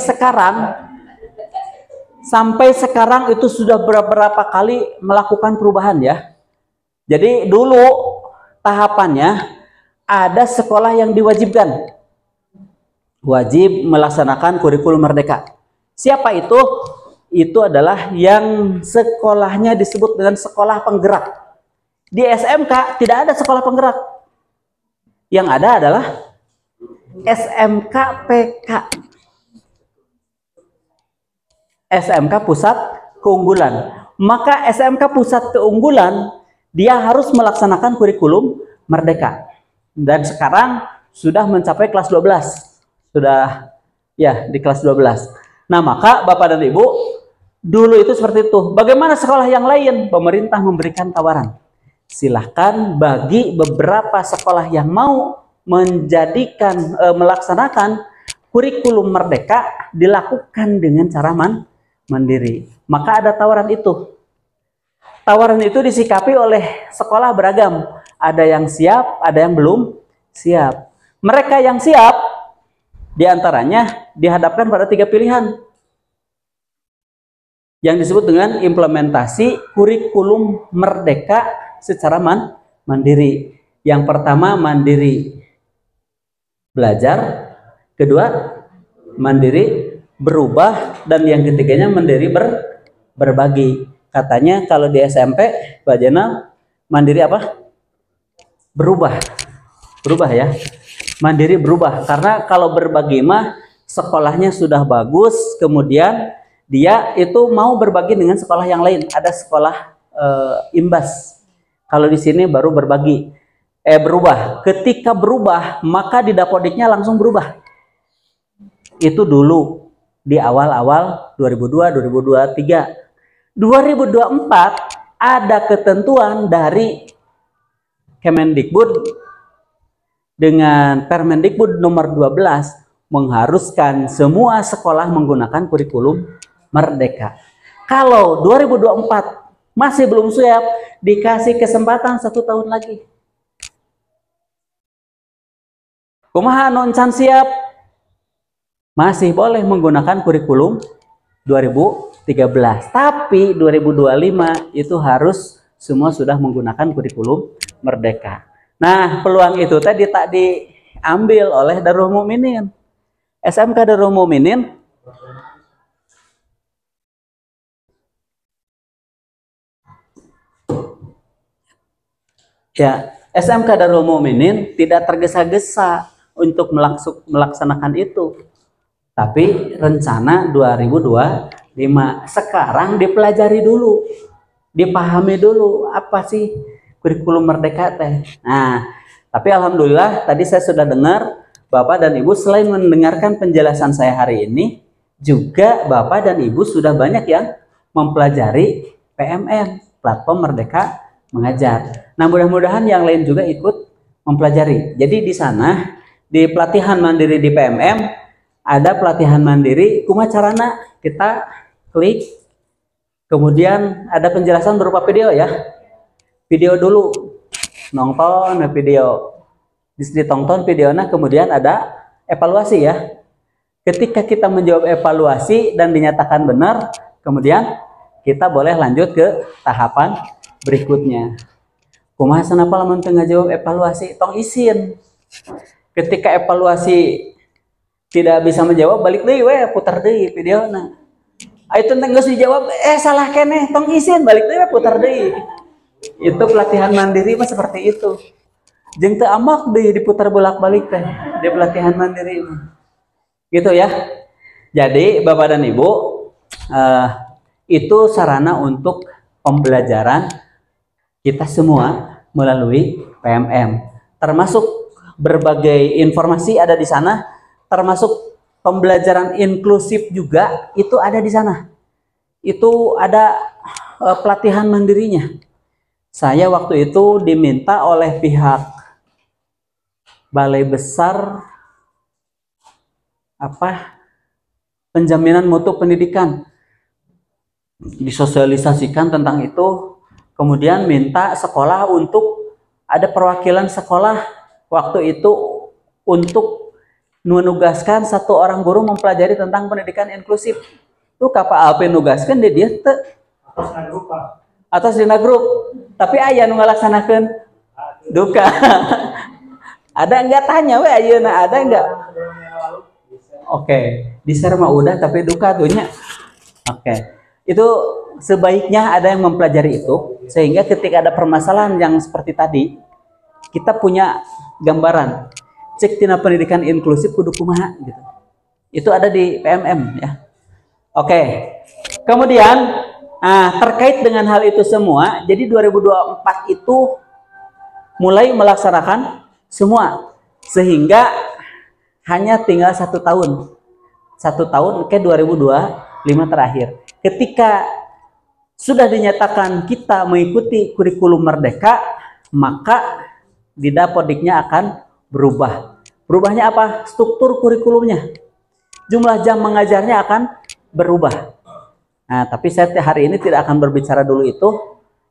sekarang itu sudah beberapa kali melakukan perubahan ya. Jadi dulu tahapannya ada sekolah yang diwajibkan. Wajib melaksanakan kurikulum Merdeka. Siapa itu? Itu adalah yang sekolahnya disebut dengan sekolah penggerak. Di SMK tidak ada sekolah penggerak. Yang ada adalah SMK PK. SMK Pusat Keunggulan. Maka SMK Pusat Keunggulan dia harus melaksanakan kurikulum Merdeka. Dan sekarang sudah mencapai kelas 12. Sudah ya di kelas 12. Nah, maka Bapak dan Ibu, dulu itu seperti itu. Bagaimana sekolah yang lain? Pemerintah memberikan tawaran. Silahkan bagi beberapa sekolah yang mau melaksanakan kurikulum Merdeka dilakukan dengan cara mandiri. Maka ada tawaran itu. Tawaran itu disikapi oleh sekolah beragam. Ada yang siap, ada yang belum siap. Mereka yang siap diantaranya dihadapkan pada 3 pilihan yang disebut dengan implementasi kurikulum Merdeka secara mandiri. Yang pertama mandiri belajar, kedua mandiri berubah, dan yang ketiganya mandiri berbagi. Katanya kalau di SMP Pak Jenal mandiri apa? Berubah ya. Mandiri berubah karena kalau berbagi mah sekolahnya sudah bagus, kemudian dia itu mau berbagi dengan sekolah yang lain. Ada sekolah imbas. Kalau di sini baru berbagi, berubah. Ketika berubah, maka di Dapodiknya langsung berubah. Itu dulu di awal-awal 2002, 2023. 2024 ada ketentuan dari Kemendikbud dengan Permendikbud nomor 12 mengharuskan semua sekolah menggunakan kurikulum Merdeka. Kalau 2024 masih belum siap, dikasih kesempatan 1 tahun lagi. Kumaha noncan siap? Masih boleh menggunakan kurikulum 2013. Tapi 2025 itu harus semua sudah menggunakan kurikulum Merdeka. Nah, peluang itu tadi tak diambil oleh Darul Mukminin. SMK Darul Mukminin ya, SMK Darul Mukminin tidak tergesa-gesa untuk melaksanakan itu. Tapi rencana 2025 5. Sekarang dipelajari dulu, dipahami dulu apa sih kurikulum merdeka teh. Nah, tapi alhamdulillah tadi saya sudah dengar Bapak dan Ibu selain mendengarkan penjelasan saya hari ini, juga Bapak dan Ibu sudah banyak yang mempelajari PMM, Platform Merdeka Mengajar. Nah, mudah-mudahan yang lain juga ikut mempelajari. Jadi di sana, di pelatihan mandiri di PMM, ada pelatihan mandiri kumaha carana. Kita klik, kemudian ada penjelasan berupa video ya. Video dulu, nonton video. Ditonton videonya, kemudian ada evaluasi ya. Ketika kita menjawab evaluasi dan dinyatakan benar, kemudian kita boleh lanjut ke tahapan berikutnya. Kumaha sanapa lamun teu ngajawab evaluasi, tong isin. Ketika evaluasi tidak bisa menjawab, balik deui we, putar deui videona. Itu teh geus dijawab, salah keneh, tong isin, balik deui putar deui. Itu pelatihan mandiri mah seperti itu. Jeung teu amak deui diputar bolak-balik teh di pelatihan mandiri. Gitu ya. Jadi Bapak dan Ibu, itu sarana untuk pembelajaran kita semua melalui PMM. Termasuk berbagai informasi ada di sana, termasuk pembelajaran inklusif juga itu ada di sana. Itu ada pelatihan mandirinya. Saya waktu itu diminta oleh pihak Balai Besar Penjaminan Mutu Pendidikan, disosialisasikan tentang itu, kemudian minta sekolah untuk ada perwakilan sekolah waktu itu untuk menugaskan 1 orang guru mempelajari tentang pendidikan inklusif. Itu kapal alpe nugaskan dia atas dina grup, tapi aya nu ngalaksanakeun duka. Ada enggak, tanya we ayeuna ada enggak? Oke, di share mah udah, tapi duka tuhnya. Oke. Itu sebaiknya ada yang mempelajari itu, sehingga ketika ada permasalahan yang seperti tadi, kita punya gambaran. Cek tina pendidikan inklusif kudu kumaha gitu. Itu ada di PMM ya. Oke. Kemudian terkait dengan hal itu semua, jadi 2024 itu mulai melaksanakan semua, sehingga hanya tinggal 1 tahun. 1 tahun ke 2025 terakhir. Ketika sudah dinyatakan kita mengikuti kurikulum merdeka, maka di Dapodiknya akan berubah. Berubahnya apa? Struktur kurikulumnya. Jumlah jam mengajarnya akan berubah. Nah, tapi saya hari ini tidak akan berbicara dulu itu.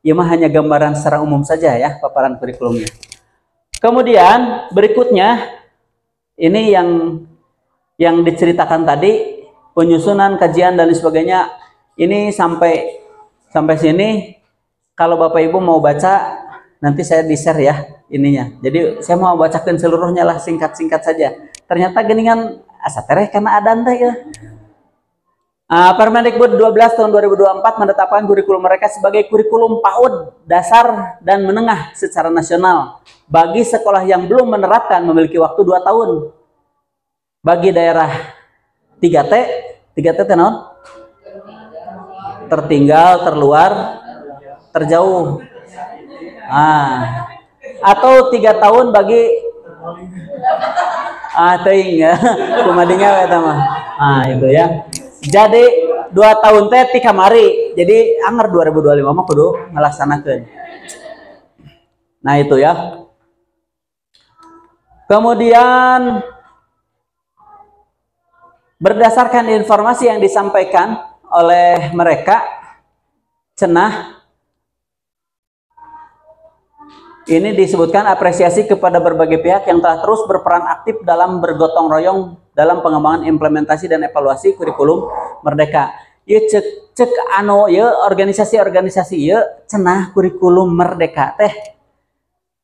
Ya mah hanya gambaran secara umum saja ya, paparan kurikulumnya. Kemudian berikutnya ini yang diceritakan tadi, penyusunan, kajian dan sebagainya. Ini sampai sini. Kalau Bapak Ibu mau baca, nanti saya di-share ya ininya. Jadi saya mau bacakan seluruhnya lah, singkat-singkat saja. Ternyata geningan asa tereh karena adan teh ya. Permendikbud 12 tahun 2024 menetapkan kurikulum mereka sebagai kurikulum PAUD dasar dan menengah secara nasional bagi sekolah yang belum menerapkan memiliki waktu 2 tahun. Bagi daerah 3T naon? Tertinggal, terluar, terjauh. Atau 3 tahun bagi teuing ya. Kumadinya eta mah. Itu ya. Jadi 2 tahun teh ti kamari. Jadi anger 2025 mah kudu ngelaksanakeun. Nah, itu ya. Kemudian berdasarkan informasi yang disampaikan oleh mereka, cenah ini disebutkan apresiasi kepada berbagai pihak yang telah terus berperan aktif dalam bergotong royong dalam pengembangan implementasi dan evaluasi kurikulum merdeka. Ieu cek organisasi-organisasi ieu cenah kurikulum merdeka teh.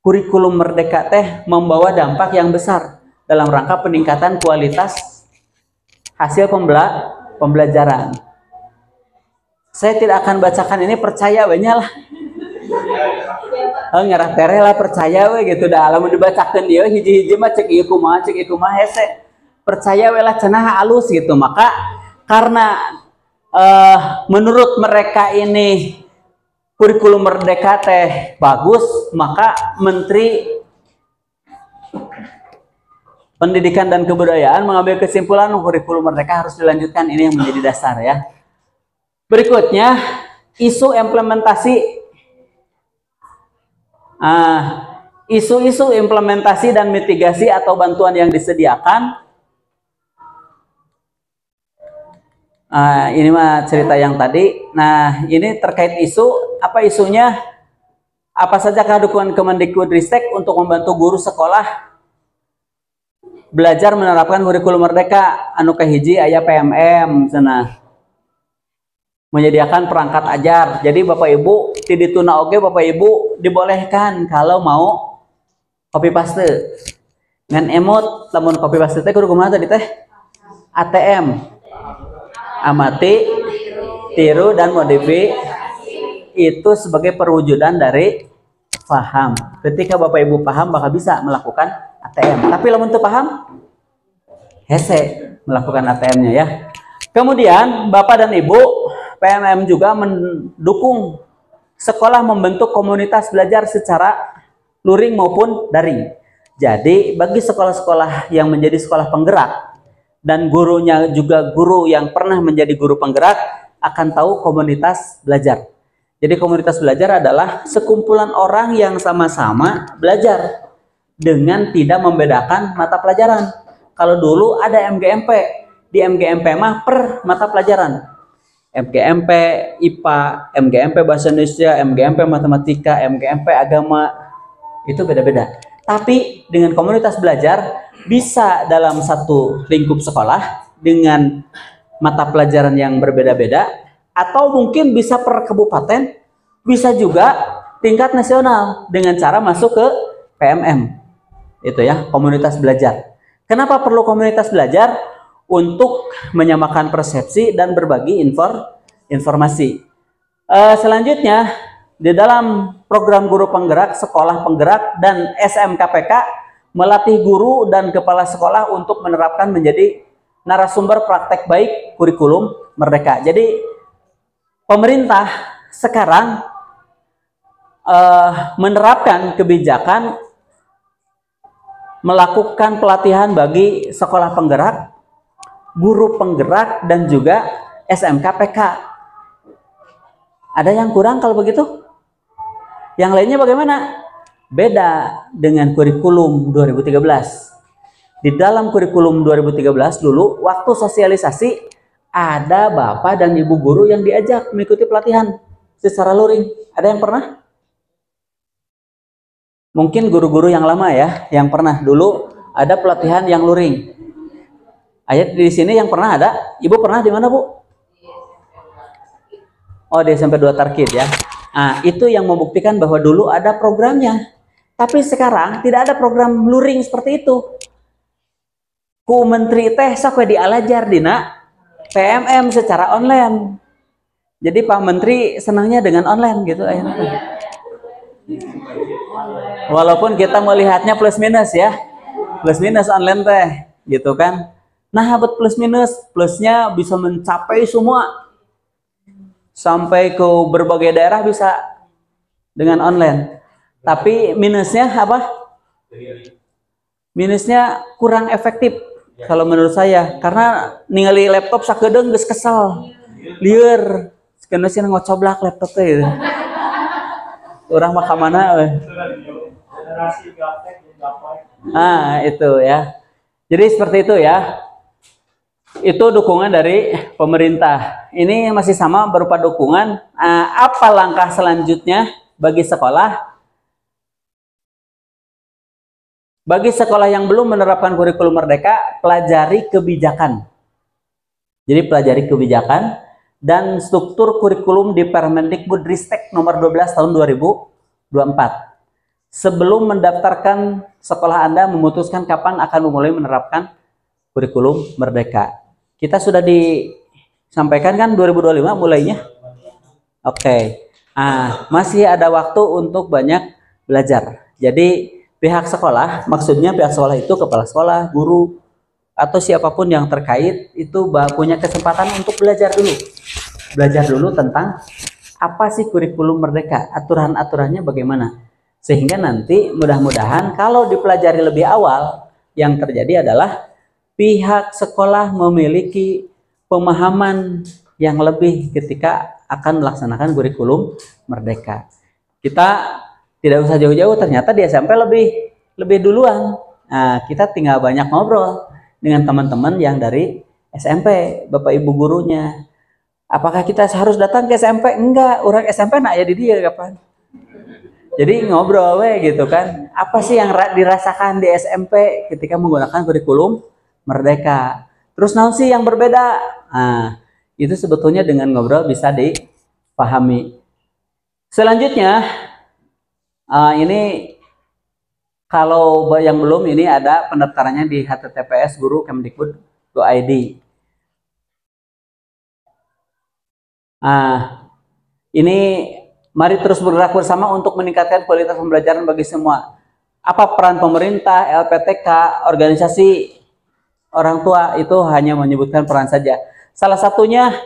Kurikulum merdeka teh membawa dampak yang besar dalam rangka peningkatan kualitas hasil pembelajaran. Saya tidak akan bacakan ini, percaya we nya lah. Ngarah tereh lah, percaya we gitu dah. Lamun dibacakeun dia hiji-hiji mah cek ieu kumaha hese. Percaya we lah cenah alus gitu. Maka karena menurut mereka ini kurikulum Merdeka teh bagus, maka Menteri Pendidikan dan Kebudayaan mengambil kesimpulan kurikulum Merdeka harus dilanjutkan. Ini yang menjadi dasar ya. Berikutnya, isu implementasi. Isu-isu implementasi dan mitigasi atau bantuan yang disediakan. Ini mah cerita yang tadi. Nah, ini terkait isu. Apa isunya? Apa saja dukungan Kemendikbudristek untuk membantu guru sekolah belajar menerapkan kurikulum Merdeka? Anu kahiji aya PMM sana. Menyediakan perangkat ajar. Jadi Bapak Ibu ti dituna oge Bapak Ibu dibolehkan kalau mau copy paste. Ngan emot lamun copy paste teh kudu kumaha tadi teh? ATM. Amati, tiru dan modifikasi. Itu sebagai perwujudan dari paham. Ketika Bapak Ibu paham bakal bisa melakukan ATM. Tapi lamun teu paham hese melakukan ATM-nya ya. Kemudian Bapak dan Ibu PMM juga mendukung sekolah membentuk komunitas belajar secara luring maupun daring. Jadi bagi sekolah-sekolah yang menjadi sekolah penggerak dan gurunya juga guru yang pernah menjadi guru penggerak akan tahu komunitas belajar. Jadi komunitas belajar adalah sekumpulan orang yang sama-sama belajar dengan tidak membedakan mata pelajaran. Kalau dulu ada MGMP, di MGMP mah per mata pelajaran. MGMP IPA, MGMP Bahasa Indonesia, MGMP Matematika, MGMP Agama, itu beda-beda. Tapi dengan komunitas belajar bisa dalam satu lingkup sekolah dengan mata pelajaran yang berbeda-beda, atau mungkin bisa per kabupaten, bisa juga tingkat nasional dengan cara masuk ke PMM. Itu ya, komunitas belajar. Kenapa perlu komunitas belajar? Untuk menyamakan persepsi dan berbagi informasi. Selanjutnya, di dalam program guru penggerak, sekolah penggerak, dan SMKPK melatih guru dan kepala sekolah untuk menerapkan menjadi narasumber praktek baik kurikulum Merdeka. Jadi pemerintah sekarang menerapkan kebijakan melakukan pelatihan bagi sekolah penggerak, guru penggerak, dan juga SMKPK. Ada yang kurang kalau begitu? Yang lainnya bagaimana? Beda dengan kurikulum 2013. Di dalam kurikulum 2013 dulu, waktu sosialisasi, ada Bapak dan Ibu guru yang diajak mengikuti pelatihan secara luring. Ada yang pernah? Mungkin guru-guru yang lama ya, yang pernah dulu ada pelatihan yang luring. Ayat di sini yang pernah ada? Ibu pernah di mana, Bu? Oh, di SMP 2 Tarkid ya. Nah, itu yang membuktikan bahwa dulu ada programnya. Tapi sekarang tidak ada program luring seperti itu. Ku menteri teh sok we dialajar dina PMM secara online. Jadi Pak Menteri senangnya dengan online gitu akhirnya. Walaupun kita melihatnya plus minus ya. Plus minus online teh gitu kan. Nah, buat plus minus, plusnya bisa mencapai semua. Sampai ke berbagai daerah bisa dengan online. Tapi minusnya apa? Minusnya kurang efektif kalau menurut saya. Karena ningali laptop sakedeung geus kesel. Lieur. Sekeuna sih ngocoblak laptop teh. Urang mah ka mana we? Itu ya. Jadi seperti itu ya. Itu dukungan dari pemerintah. Ini masih sama berupa dukungan. Apa langkah selanjutnya bagi sekolah? Bagi sekolah yang belum menerapkan kurikulum Merdeka, pelajari kebijakan. Jadi pelajari kebijakan dan struktur kurikulum di Permendikbudristek nomor 12 tahun 2024. Sebelum mendaftarkan sekolah Anda memutuskan kapan akan memulai menerapkan kurikulum Merdeka. Kita sudah disampaikan kan 2025 mulainya? Oke. Masih ada waktu untuk banyak belajar. Jadi pihak sekolah, maksudnya pihak sekolah itu kepala sekolah, guru, atau siapapun yang terkait itu punya kesempatan untuk belajar dulu. belajar dulu tentang apa sih kurikulum merdeka, aturan-aturannya bagaimana. Sehingga nanti mudah-mudahan kalau dipelajari lebih awal, yang terjadi adalah pihak sekolah memiliki pemahaman yang lebih ketika akan melaksanakan kurikulum merdeka. Kita tidak usah jauh-jauh, ternyata di SMP lebih duluan. Nah, kita tinggal banyak ngobrol dengan teman-teman yang dari SMP, Bapak Ibu gurunya. Apakah kita harus datang ke SMP? Enggak, orang SMP nak ya di dia kapan. Jadi ngobrol gitu kan. Apa sih yang dirasakan di SMP ketika menggunakan kurikulum merdeka? Terus naon sih yang berbeda? Nah, itu sebetulnya dengan ngobrol bisa dipahami. Selanjutnya, ini kalau yang belum, ini ada pendaftarannya di https guru.kemdikbud.id. Ini mari terus bergerak bersama untuk meningkatkan kualitas pembelajaran bagi semua. Apa peran pemerintah, LPTK, organisasi orang tua, itu hanya menyebutkan peran saja. Salah satunya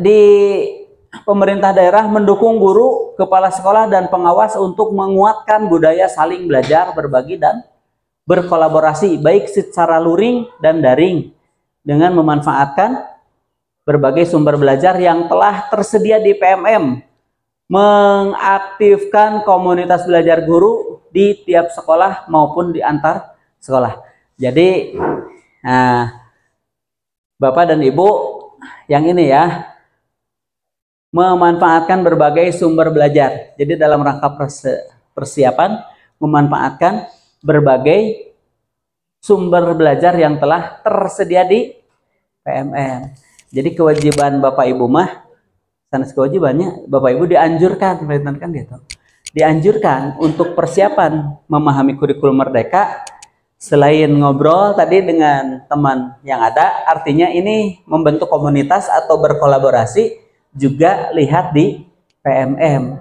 di pemerintah daerah mendukung guru, kepala sekolah, dan pengawas untuk menguatkan budaya saling belajar, berbagi, dan berkolaborasi, baik secara luring dan daring, dengan memanfaatkan berbagai sumber belajar yang telah tersedia di PMM, mengaktifkan komunitas belajar guru di tiap sekolah maupun di antar sekolah. Jadi, Bapak dan Ibu yang ini ya, memanfaatkan berbagai sumber belajar. Jadi dalam rangka persiapan, memanfaatkan berbagai sumber belajar yang telah tersedia di PMM. Jadi kewajiban Bapak Ibu mah, sanes kewajibannya Bapak Ibu dianjurkan, kan gitu. Dianjurkan untuk persiapan memahami kurikulum merdeka, selain ngobrol tadi dengan teman yang ada, artinya ini membentuk komunitas atau berkolaborasi, juga lihat di PMM.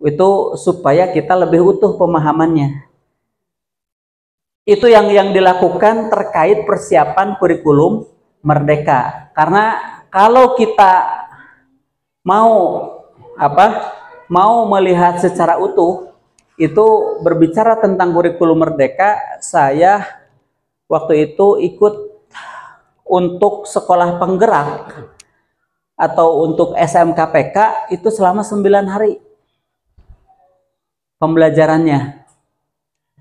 Itu supaya kita lebih utuh pemahamannya. Itu yang dilakukan terkait persiapan kurikulum merdeka. Karena kalau kita mau melihat secara utuh, itu berbicara tentang kurikulum merdeka, saya waktu itu ikut untuk sekolah penggerak atau untuk SMKPK itu selama 9 hari pembelajarannya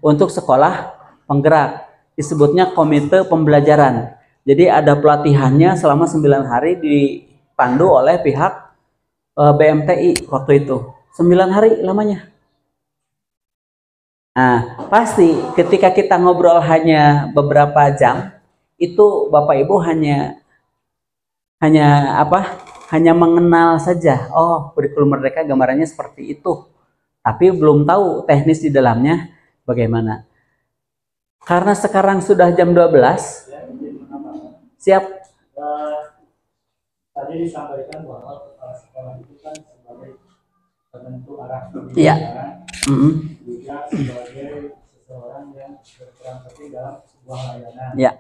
untuk sekolah penggerak, disebutnya komite pembelajaran. Jadi ada pelatihannya selama 9 hari dipandu oleh pihak BMTI waktu itu. 9 hari lamanya. Nah, pasti ketika kita ngobrol hanya beberapa jam, itu Bapak Ibu hanya mengenal saja. Oh, kurikulum merdeka gambarannya seperti itu. Tapi belum tahu teknis di dalamnya bagaimana. Karena sekarang sudah jam 12. Siap. Tadi disampaikan bahwa kepala sekolah itu kan sebagai penentu arah pembelajaran, juga sebagai seseorang yang berperan penting dalam sebuah layanan. Ya.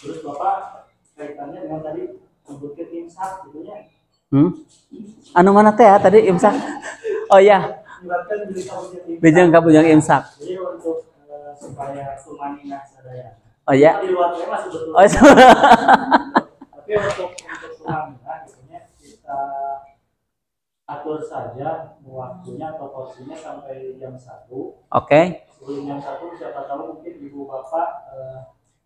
Terus Bapak kaitannya dengan tadi sebutkan imsak gitu ya. Anu mana teh ya tadi imsak? Oh ya. Bijang kabujang imsak. Jadi untuk supaya sumanina sadaya. Oh ya. Di luar saya masih betul. Tapi untuk sumanina kita atur saja waktunya atau porsinya sampai jam 1. Oke. Sebelum jam 1 siapa tahu mungkin Ibu Bapak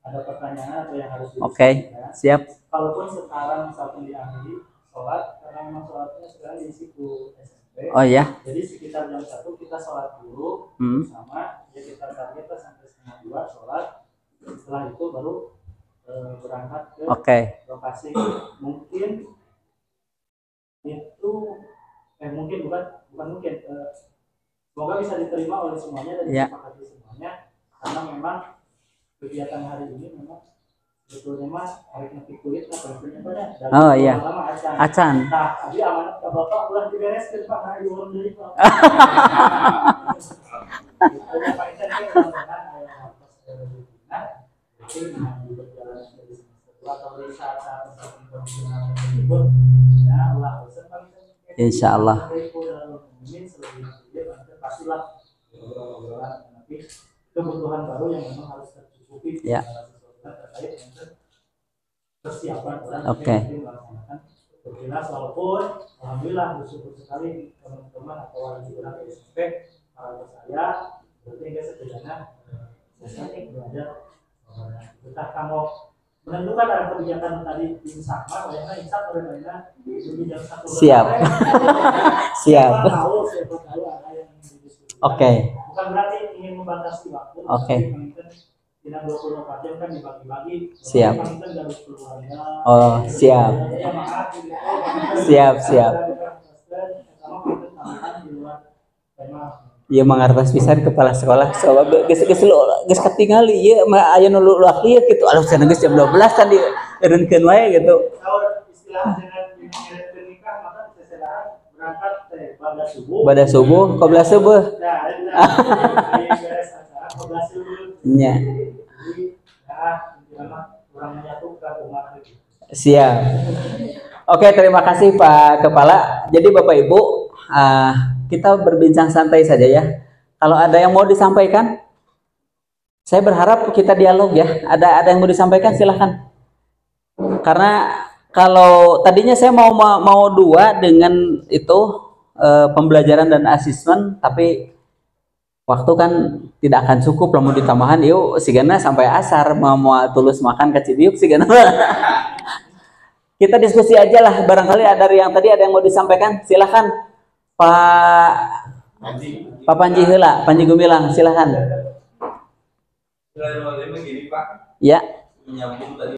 ada pertanyaan atau yang harus diskusikan. Oke, siap. Kalaupun sekarang misalkan diakhiri sholat, karena memang sholatnya sekarang diisi ku SMP. Oh iya. Jadi sekitar jam 1 kita sholat dulu sama, ya kita targetnya sampai setengah 2 sholat. Setelah itu baru berangkat ke lokasi. Mungkin itu mungkin bukan mungkin semoga bisa diterima oleh semuanya dan disepakati semuanya, karena memang kegiatan hari ini memang sebetulnya mah harus ngerti kulit lah pentingnya pada. Oh iya. Acan. Nah, tadi amanat ke Bapak ulang dibereskan Pak, hari ulang dari Pak. Pak Ican kan berjalan dari semester 2 atau dari saat Insya Allah. Kebutuhan baru yang memang harus tercukupi ya. Persiapan. Oke. Jelas walaupun alhamdulillah bersyukur sekali teman-teman atau wali dari SMP para saya berarti enggak setidaknya saya belajar kita kamu menentukan ada kebijakan tadi tim sama kayaknya insaf oleh lebih jam 1 siap. Siap. Oke. Bukan berarti ingin membatasi waktu. Oke. Tidak 24 jam kan dibagi-bagi. Siap. Oh, siap. Siap. Iya mangartos pisan kepala sekolah soalnya geus ketingali ieu mah aya nu luak ieu kitu alus cenah geus jam 12 kan dieureunkeun wae gitu. Istilah dengan nikah maka sesedaan berangkat pada subuh. Pada subuh qobla subuh. Nya. Siap. Oke, terima kasih Pak Kepala. Jadi Bapak Ibu, kita berbincang santai saja ya. Kalau ada yang mau disampaikan, saya berharap kita dialog ya. Ada yang mau disampaikan silahkan. Karena kalau tadinya saya mau 2 dengan itu pembelajaran dan asesmen, tapi waktu kan tidak akan cukup lah mau ditambahan. Yuk sigana sampai asar mau tulus makan ke Cibiuk sigana. Kita diskusi aja lah, barangkali ada yang tadi ada yang mau disampaikan, silahkan Pak Panji heula, Panji Gumilang, silahkan. Begini Pak, ya. menyambung tadi